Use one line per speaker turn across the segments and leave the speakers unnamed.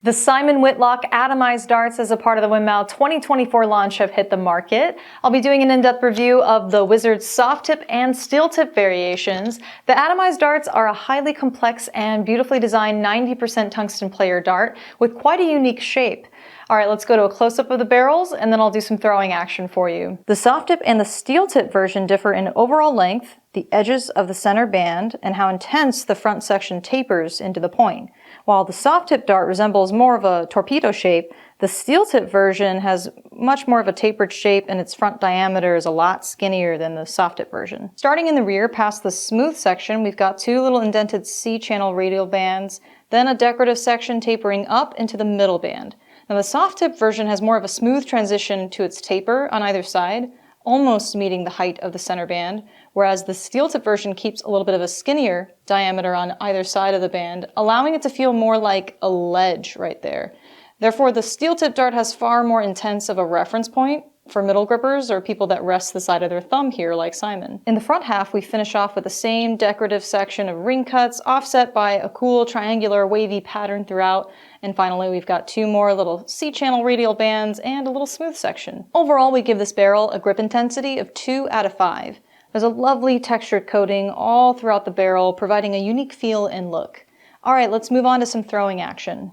The Simon Whitlock Atomized darts as a part of the Winmau 2024 launch have hit the market. I'll be doing an in-depth review of the Wizard's soft tip and steel tip variations. The Atomized darts are a highly complex and beautifully designed 90% tungsten player dart with quite a unique shape. Alright, let's go to a close-up of the barrels and then I'll do some throwing action for you. The soft tip and the steel tip version differ in overall length, the edges of the center band, and how intense the front section tapers into the point. While the soft tip dart resembles more of a torpedo shape, the steel tip version has much more of a tapered shape and its front diameter is a lot skinnier than the soft tip version. Starting in the rear past the smooth section, we've got two little indented C-channel radial bands, then a decorative section tapering up into the middle band. Now the soft tip version has more of a smooth transition to its taper on either side, almost meeting the height of the center band, whereas the steel tip version keeps a little bit of a skinnier diameter on either side of the band, allowing it to feel more like a ledge right there. Therefore, the steel tip dart has far more intense of a reference point for middle grippers or people that rest the side of their thumb here like Simon. In the front half, we finish off with the same decorative section of ring cuts offset by a cool triangular wavy pattern throughout. And finally, we've got two more little C-channel radial bands and a little smooth section. Overall, we give this barrel a grip intensity of 2 out of 5. There's a lovely textured coating all throughout the barrel, providing a unique feel and look. All right, let's move on to some throwing action.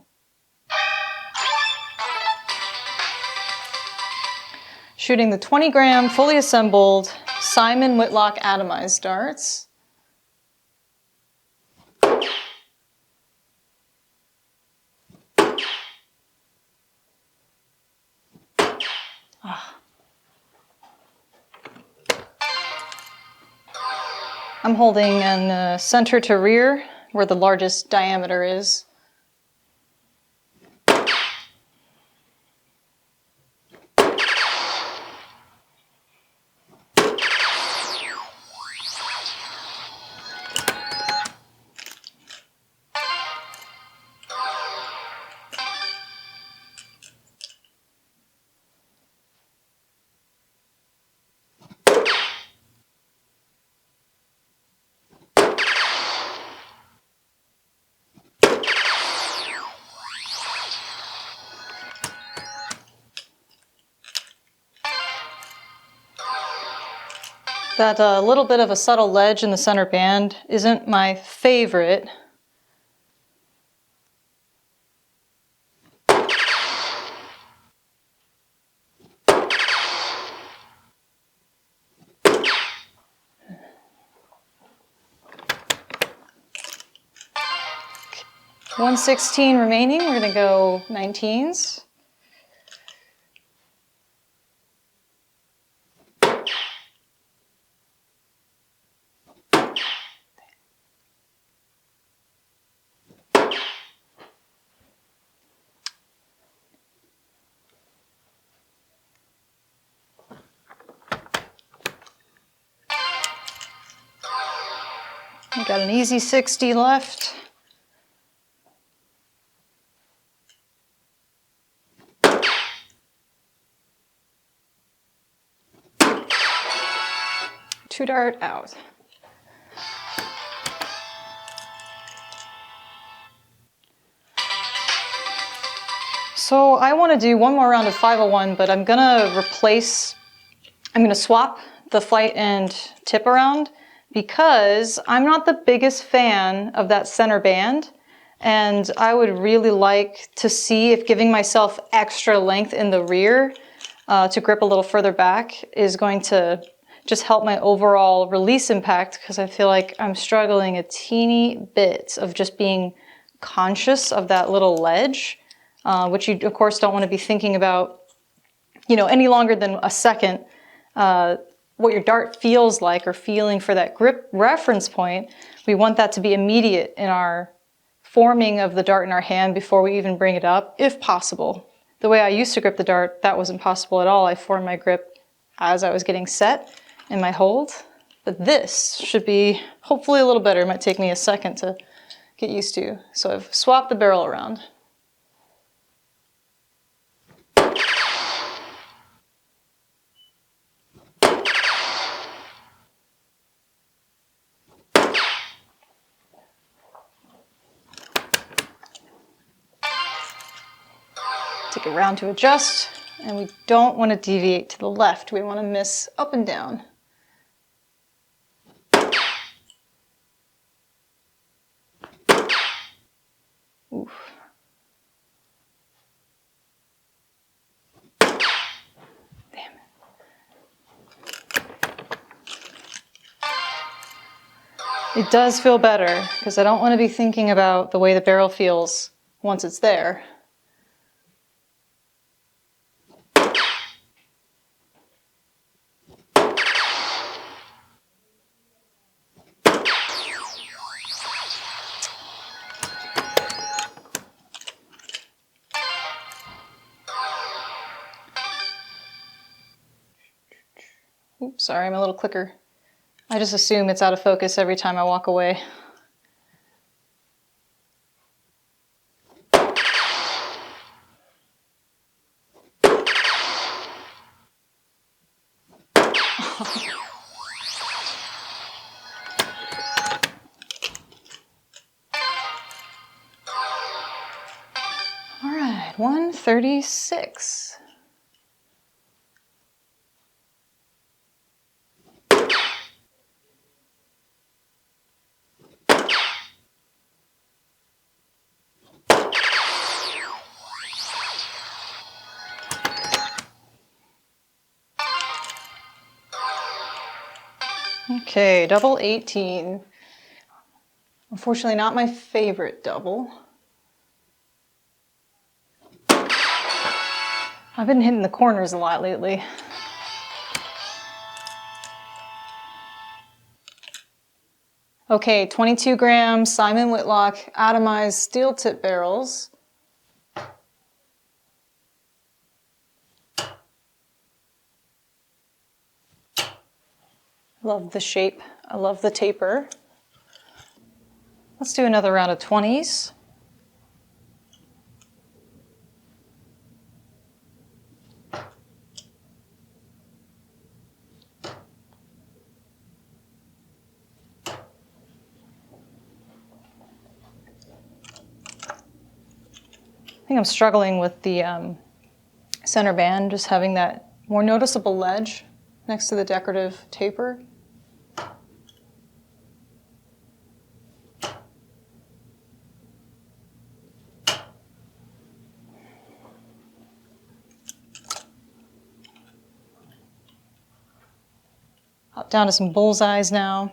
Shooting the 20-gram fully assembled Simon Whitlock Atomised darts. I'm holding in center to rear where the largest diameter is. That little bit of a subtle ledge in the center band isn't my favorite. Okay. 1/16 remaining, we're gonna go 19s. We got an easy 60 left. Two dart out. So I want to do one more round of 501, but I'm gonna swap the flight and tip around because I'm not the biggest fan of that center band. And I would really like to see if giving myself extra length in the rear to grip a little further back is going to just help my overall release impact, because I feel like I'm struggling a teeny bit of just being conscious of that little ledge, which you of course don't want to be thinking about, any longer than a second, what your dart feels like or feeling for that grip reference point. We want that to be immediate in our forming of the dart in our hand before we even bring it up, if possible. The way I used to grip the dart, that wasn't possible at all. I formed my grip as I was getting set in my hold. But this should be hopefully a little better. It might take me a second to get used to. So I've swapped the barrel around. Take it round to adjust, and we don't want to deviate to the left. We want to miss up and down. Oof. Damn it. It does feel better, because I don't want to be thinking about the way the barrel feels once it's there. Oops, sorry, I'm a little clicker. I just assume it's out of focus every time I walk away. All right, 136. Okay, double 18. Unfortunately, not my favorite double. I've been hitting the corners a lot lately. Okay, 22 gram Simon Whitlock Atomized steel tip barrels. Love the shape. I love the taper. Let's do another round of 20s. I think I'm struggling with the center band, just having that more noticeable ledge next to the decorative taper. Hop down to some bullseyes now.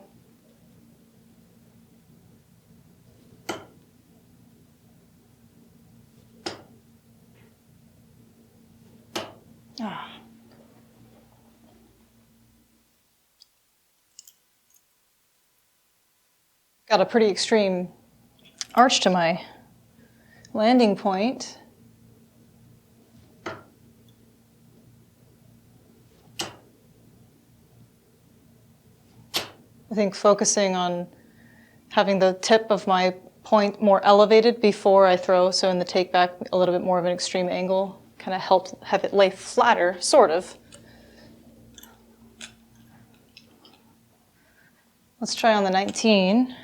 Got a pretty extreme arch to my landing point. I think focusing on having the tip of my point more elevated before I throw, so in the take back a little bit more of an extreme angle, kind of helped have it lay flatter, sort of. Let's try on the 19.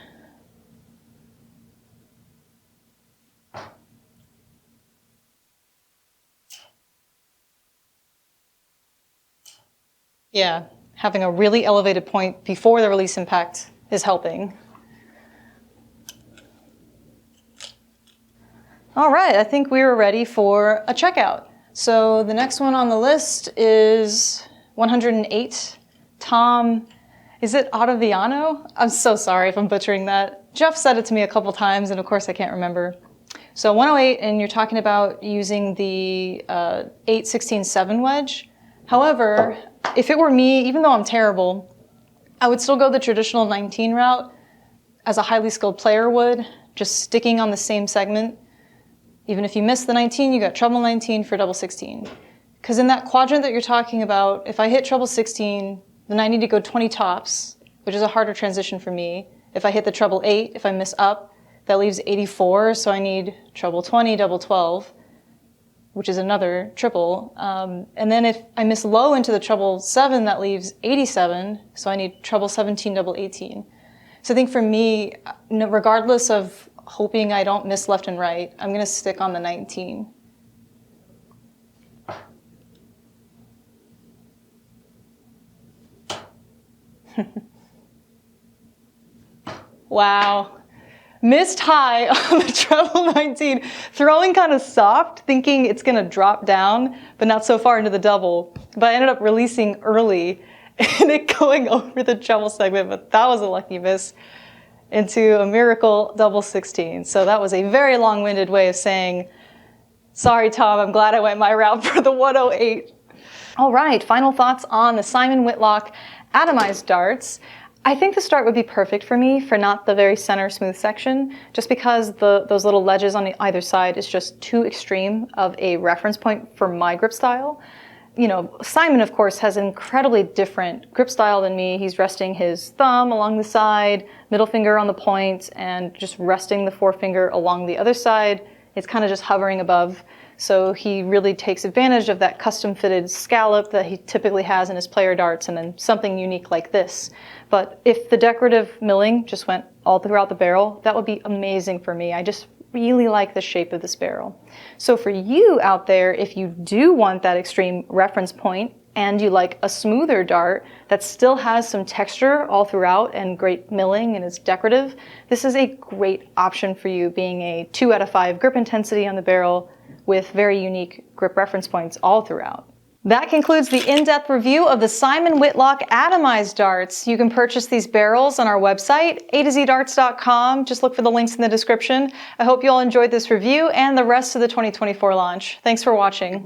Yeah, having a really elevated point before the release impact is helping. All right, I think we are ready for a checkout. So the next one on the list is 108. Tom, is it Ottaviano? I'm so sorry if I'm butchering that. Jeff said it to me a couple times, and of course I can't remember. So 108, and you're talking about using the 8/16/7 wedge. However, if it were me, even though I'm terrible, I would still go the traditional 19 route as a highly skilled player would, just sticking on the same segment. Even if you miss the 19, you got treble 19 for double 16. Because in that quadrant that you're talking about, if I hit treble 16, then I need to go 20 tops, which is a harder transition for me. If I hit the treble 8, if I miss up, that leaves 84, so I need treble 20, double 12, which is another triple. And then if I miss low into the treble 7, that leaves 87, so I need treble 17, double 18. So I think for me, regardless of hoping I don't miss left and right, I'm going to stick on the 19. Wow. Missed high on the treble 19, throwing kind of soft, thinking it's gonna drop down, but not so far into the double. But I ended up releasing early and it going over the treble segment, but that was a lucky miss into a miracle double 16. So that was a very long-winded way of saying, sorry, Tom, I'm glad I went my route for the 108. All right, final thoughts on the Simon Whitlock Atomized darts. I think the start would be perfect for me for not the very center smooth section, just because those little ledges on either side is just too extreme of a reference point for my grip style. You know, Simon, of course, has an incredibly different grip style than me. He's resting his thumb along the side, middle finger on the point, and just resting the forefinger along the other side. It's kind of just hovering above. So he really takes advantage of that custom fitted scallop that he typically has in his player darts, and then something unique like this. But if the decorative milling just went all throughout the barrel, that would be amazing for me. I just really like the shape of this barrel. So for you out there, if you do want that extreme reference point and you like a smoother dart that still has some texture all throughout and great milling and is decorative, this is a great option for you, being a 2 out of 5 grip intensity on the barrel with very unique grip reference points all throughout. That concludes the in-depth review of the Simon Whitlock Atomized darts. You can purchase these barrels on our website, a2zdarts.com. Just look for the links in the description. I hope you all enjoyed this review and the rest of the 2024 launch. Thanks for watching.